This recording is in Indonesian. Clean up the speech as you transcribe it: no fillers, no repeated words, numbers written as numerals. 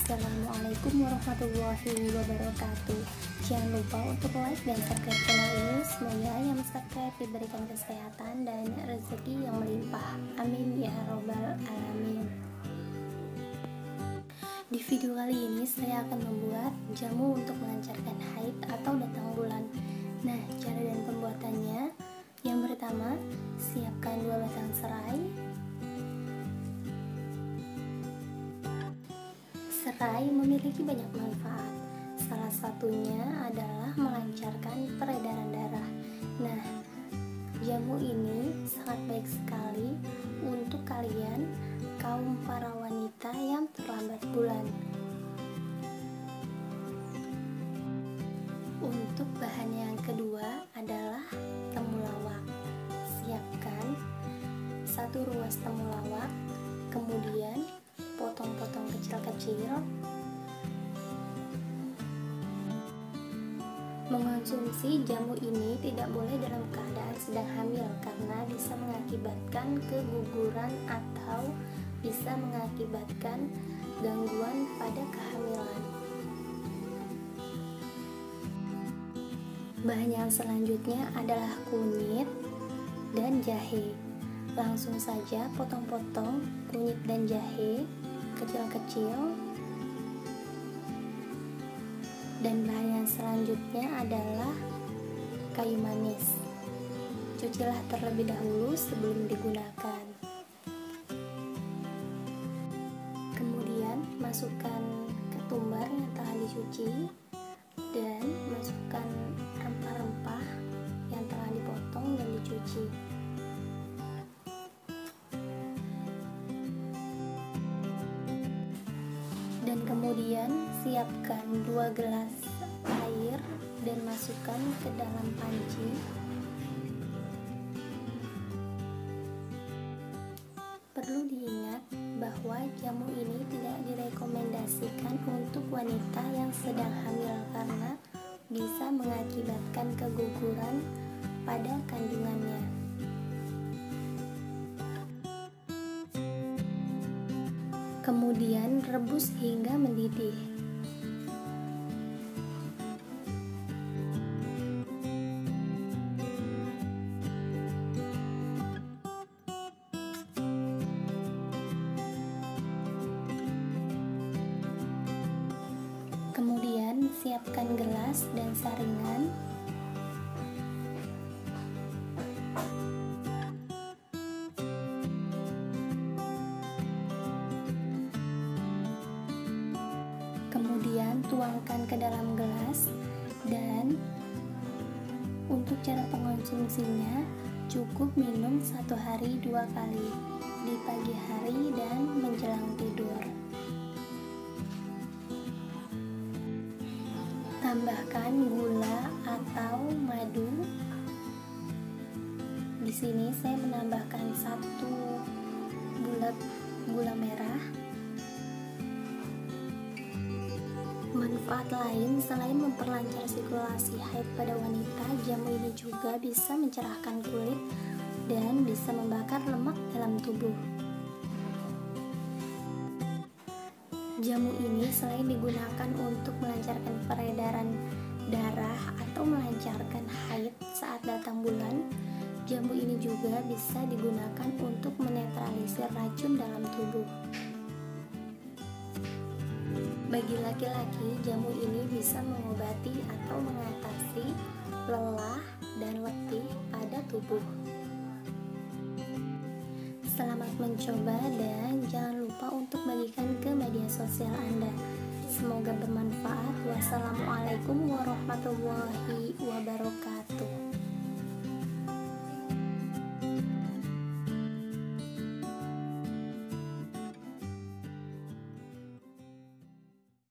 Assalamualaikum warahmatullahi wabarakatuh. Jangan lupa untuk like dan subscribe channel ini. Semoga yang subscribe diberikan kesehatan dan rezeki yang melimpah. Amin ya robbal alamin. Di video kali ini saya akan membuat jamu untuk melancarkan haid atau datang bulan. Nah, cara dan pembuatannya: yang pertama, siapkan 2 batang serai. Serai memiliki banyak manfaat. Salah satunya adalah melancarkan peredaran darah. Nah, jamu ini sangat baik sekali untuk kalian kaum para wanita yang terlambat bulan. Untuk bahan yang kedua adalah temulawak. Siapkan 1 ruas temulawak, kemudian potong-potong kecil-kecil. Mengonsumsi jamu ini tidak boleh dalam keadaan sedang hamil karena bisa mengakibatkan keguguran atau bisa mengakibatkan gangguan pada kehamilan. Bahan yang selanjutnya adalah kunyit dan jahe. Langsung saja potong-potong kunyit dan jahe kecil-kecil. Dan bahan yang selanjutnya adalah kayu manis. Cucilah terlebih dahulu sebelum digunakan. Kemudian masukkan ketumbar yang telah dicuci dan masukkan rempah-rempah yang telah dipotong dan dicuci. Dan kemudian siapkan 2 gelas air dan masukkan ke dalam panci. Perlu diingat bahwa jamu ini tidak direkomendasikan untuk wanita yang sedang hamil karena bisa mengakibatkan keguguran pada kandungannya. Kemudian rebus hingga mendidih. Kemudian siapkan gelas dan saringan. Kemudian tuangkan ke dalam gelas, dan untuk cara pengonsumsinya cukup minum 1 hari 2 kali, di pagi hari dan menjelang tidur. Tambahkan gula atau madu. Di sini saya menambahkan 1 bulat gula merah. Manfaat lain selain memperlancar sirkulasi haid pada wanita, jamu ini juga bisa mencerahkan kulit dan bisa membakar lemak dalam tubuh. Jamu ini selain digunakan untuk melancarkan peredaran darah atau melancarkan haid saat datang bulan, jamu ini juga bisa digunakan untuk menetralisir racun dalam tubuh. Bagi laki-laki, jamu ini bisa mengobati atau mengatasi lelah dan letih pada tubuh. Selamat mencoba dan jangan lupa untuk bagikan ke media sosial Anda. Semoga bermanfaat. Wassalamualaikum warahmatullahi wabarakatuh.